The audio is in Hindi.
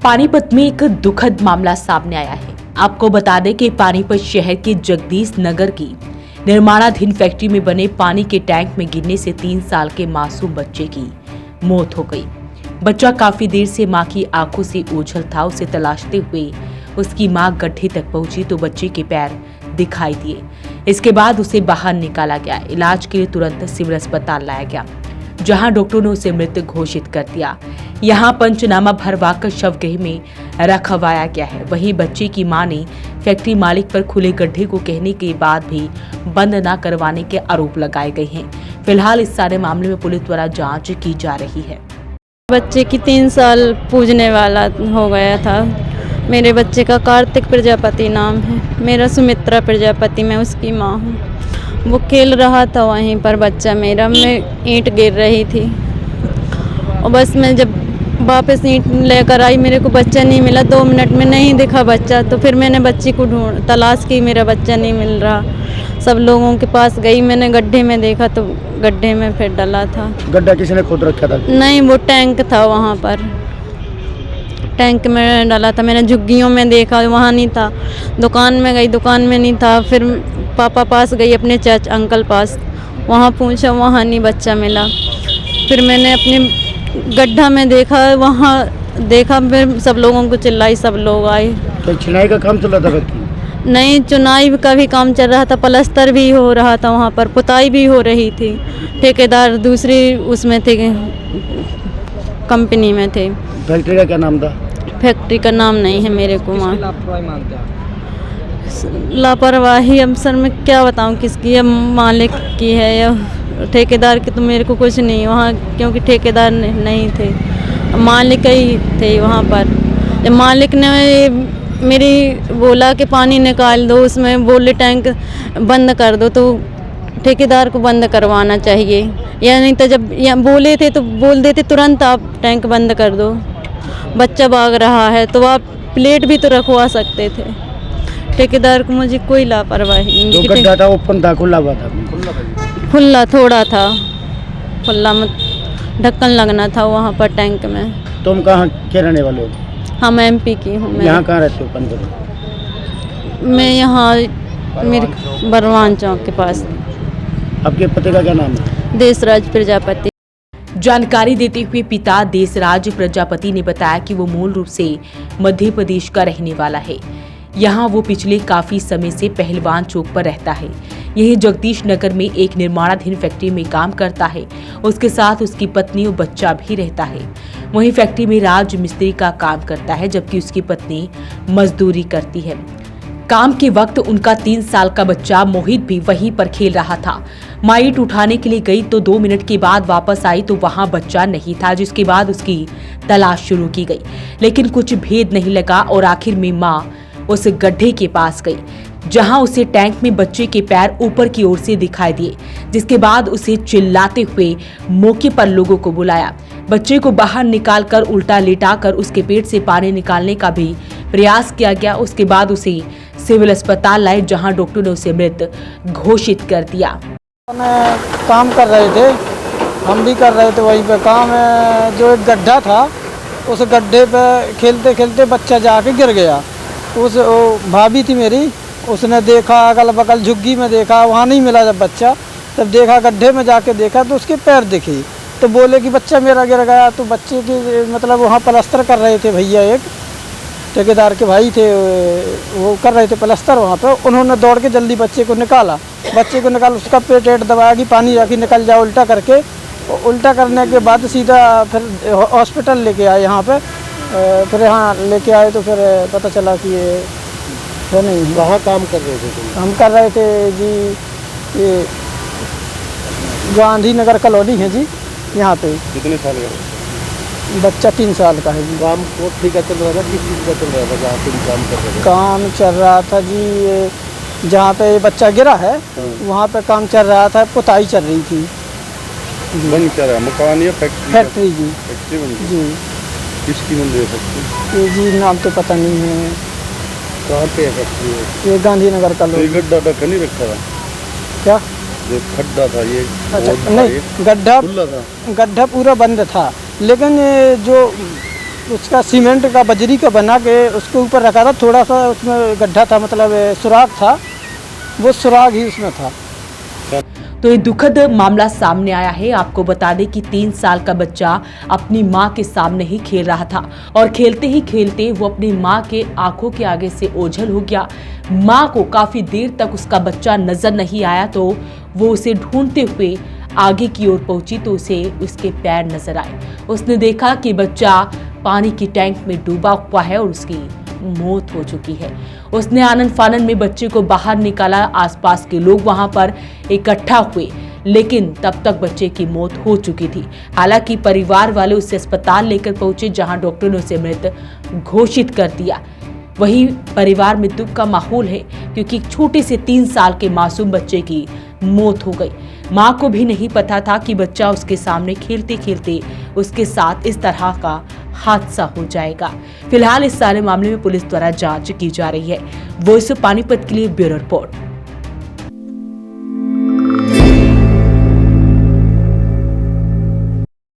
पानीपत में एक दुखद मामला सामने आया है। आपको बता दें कि पानीपत शहर के जगदीश नगर की निर्माणाधीन फैक्ट्री में बने पानी के टैंक में गिरने से 3 साल के मासूम बच्चे की मौत हो गई। बच्चा काफी देर से मां की आंखों से ओझल था। उसे तलाशते हुए उसकी मां गड्ढे तक पहुंची तो बच्चे के पैर दिखाई दिए। इसके बाद उसे बाहर निकाला गया। इलाज के लिए तुरंत सिविल अस्पताल लाया गया, जहां डॉक्टरों ने उसे मृत घोषित कर दिया। यहां पंचनामा भरवाकर शवगृह में रखवाया गया है। वहीं बच्चे की मां ने फैक्ट्री मालिक पर खुले गड्ढे को कहने के बाद भी बंद न करवाने के आरोप लगाए गए हैं। फिलहाल इस सारे मामले में पुलिस द्वारा जांच की जा रही है। बच्चे की 3 साल पूजने वाला हो गया था। मेरे बच्चे का कार्तिक प्रजापति नाम है। मेरा सुमित्रा प्रजापति, मैं उसकी माँ हूँ। वो खेल रहा था वहीं पर बच्चा मेरा, मैं ईंट गिर रही थी और बस मैं जब वापस ईंट लेकर आई, मेरे को बच्चा नहीं मिला। 2 मिनट में नहीं दिखा बच्चा, तो फिर मैंने बच्ची को तलाश की, मेरा बच्चा नहीं मिल रहा। सब लोगों के पास गई, मैंने गड्ढे में देखा तो गड्ढे में फिर डला था। गड्ढा किसी ने खोद रखा था? नहीं, वो टैंक था, वहाँ पर टैंक में डाला था। मैंने झुग्गियों में देखा, वहाँ नहीं था। दुकान में गई, दुकान में नहीं था। फिर पापा पास गई, अपने चाचा अंकल पास, वहाँ पूछा, वहाँ नहीं बच्चा मिला। फिर मैंने अपने गड्ढा में देखा, वहाँ देखा, फिर सब लोगों को चिल्लाई, सब लोग आए। तो चुनाई का काम चल रहा था? नहीं, चुनाई का भी काम चल रहा था, प्लास्टर भी हो रहा था, वहाँ पर पुताई भी हो रही थी। ठेकेदार दूसरी उसमें थे, कंपनी में थे। फैक्ट्री का क्या नाम था? फैक्ट्री का नाम नहीं है मेरे को। लापरवाही अब सर मैं क्या बताऊं किसकी है, मालिक की है या ठेकेदार की, तो मेरे को कुछ नहीं वहाँ, क्योंकि ठेकेदार नहीं थे, मालिक ही थे वहाँ पर। जब मालिक ने मेरी बोला कि पानी निकाल दो, उसमें बोले टैंक बंद कर दो, तो ठेकेदार को बंद करवाना चाहिए, या नहीं तो जब या बोले थे तो बोल देते तुरंत आप टैंक बंद कर दो। बच्चा भाग रहा है तो आप प्लेट भी तो रखवा सकते थे। ठेकेदार को मुझे कोई लापरवाही नहीं। जो गड्ढा था ओपन था, खुला हुआ था? खुला थोड़ा था, खुला मत ढक्कन लगना था वहाँ पर टैंक में। तुम कहाँ के रहने वाले हो? हम MP की हूँ। यहाँ कहाँ रहते हो? पंचर मैं यहाँ मेरे बरवान चौक के पास। आपके पति का क्या नाम है? देशराज प्रजापति। जानकारी देते हुए पिता देशराज प्रजापति ने बताया कि वो मूल रूप से मध्य प्रदेश का रहने वाला है। यहाँ वो पिछले काफी समय से पहलवान चौक पर रहता है। यही जगदीश नगर में एक निर्माणाधीन फैक्ट्री में काम करता है। उसके साथ उसकी पत्नी और बच्चा भी रहता है। वहीं फैक्ट्री में राज मिस्त्री का काम करता है, जबकि उसकी पत्नी मजदूरी करती है। काम के वक्त उनका 3 साल का बच्चा मोहित भी वहीं पर खेल रहा था। मां ईंट उठाने के लिए गई तो 2 मिनट के बाद वापस आई तो वहां बच्चा नहीं था, जिसके बाद उसकी तलाश शुरू की गई, लेकिन कुछ भेद नहीं लगा और आखिर में मां उस गड्ढे के पास गई, जहां उसे टैंक में बच्चे के पैर ऊपर की ओर से दिखाई दिए, जिसके बाद उसे चिल्लाते हुए मौके पर लोगों को बुलाया। बच्चे को बाहर निकालकर उल्टा लेटाकर उसके पेट से पानी निकालने का भी प्रयास किया गया। उसके बाद उसे सिविल अस्पताल लाए, जहां डॉक्टर ने उसे मृत घोषित कर दिया। काम कर रहे थे, हम भी कर रहे थे वहीं पे काम। जो एक गड्ढा था, उस गड्ढे पे खेलते खेलते बच्चा जाके गिर गया। उस भाभी थी मेरी, उसने देखा, अगल बगल झुग्गी में देखा, वहाँ नहीं मिला। जब बच्चा तब देखा, गड्ढे में जाके देखा तो उसके पैर दिखे, तो बोले कि बच्चा मेरा गिर गया। तो बच्चे की मतलब वहाँ प्लास्टर कर रहे थे भैया, एक ठेकेदार के भाई थे, वो कर रहे थे प्लास्टर वहाँ पे। उन्होंने दौड़ के जल्दी बच्चे को निकाला। उसका पेट दबाया कि पानी जाके निकल जाए उल्टा करके। उल्टा करने के बाद सीधा फिर हॉस्पिटल लेके आए यहाँ पे। फिर यहाँ लेके आए तो फिर पता चला कि ये है नहीं। कहाँ काम कर रहे थे तुम? हम कर रहे थे जी, ये गांधी नगर कॉलोनी है जी, यहाँ पे। कितने साल का बच्चा? 3 साल का है जी। काम को ठीक चल रहा था? किस चीज़ का चल रहा था जहाँ तुम काम कर रहे थे? काम चल रहा था जी, जहाँ पे ये बच्चा गिरा है वहाँ पे काम चल रहा था, पुताई चल रही थी। बन क्या रहा? मकान या फैक्ट्री? फैक्ट्री जी। फैक्ट्री बन जी। किसकी बन रही है फैक्ट्री? ये जी नाम तो पता नहीं है। कहाँ पे है फैक्ट्री? ये गांधी नगर का लोग। गड्ढा ढक्कन नहीं रखा था क्या? जो खड्डा था ये? अच्छा नहीं, गड्ढा खुला था? गड्ढा पूरा बंद था, लेकिन जो उसका सीमेंट का बजरी का बना के उसके ऊपर रखा था, थोड़ा सा उसमें गड्ढा था, मतलब सुराग था, वो सुराग ही उसमें था। तो ये दुखद मामला सामने आया है। आपको बता दें कि 3 साल का बच्चा अपनी मां के सामने ही खेल रहा था और खेलते ही खेलते वो अपनी मां के आंखों के आगे से ओझल हो गया। मां को काफी देर तक उसका बच्चा नजर नहीं आया तो वो उसे ढूंढते हुए आगे की ओर पहुंची तो उसे उसके पैर नजर आए। उसने देखा कि बच्चा पानी की टैंक में डूबा हुआ है और उसकी मौत हो चुकी है। उसने आनन फानन में बच्चे को बाहर निकाला। आसपास के लोग वहां पर इकट्ठा हुए, लेकिन तब तक बच्चे की मौत हो चुकी थी। हालांकि परिवार वाले उसे अस्पताल लेकर पहुंचे, जहां डॉक्टर ने उसे मृत घोषित कर दिया। वहीं परिवार में दुख का माहौल है, क्योंकि एक छोटे से 3 साल के मासूम बच्चे की मौत हो गई। मां को भी नहीं पता था कि बच्चा उसके सामने खेलते खेलते उसके साथ इस तरह का हादसा हो जाएगा। फिलहाल इस सारे मामले में पुलिस द्वारा जांच की जा रही है। वॉइस ऑफ पानीपत के लिए ब्यूरो रिपोर्ट।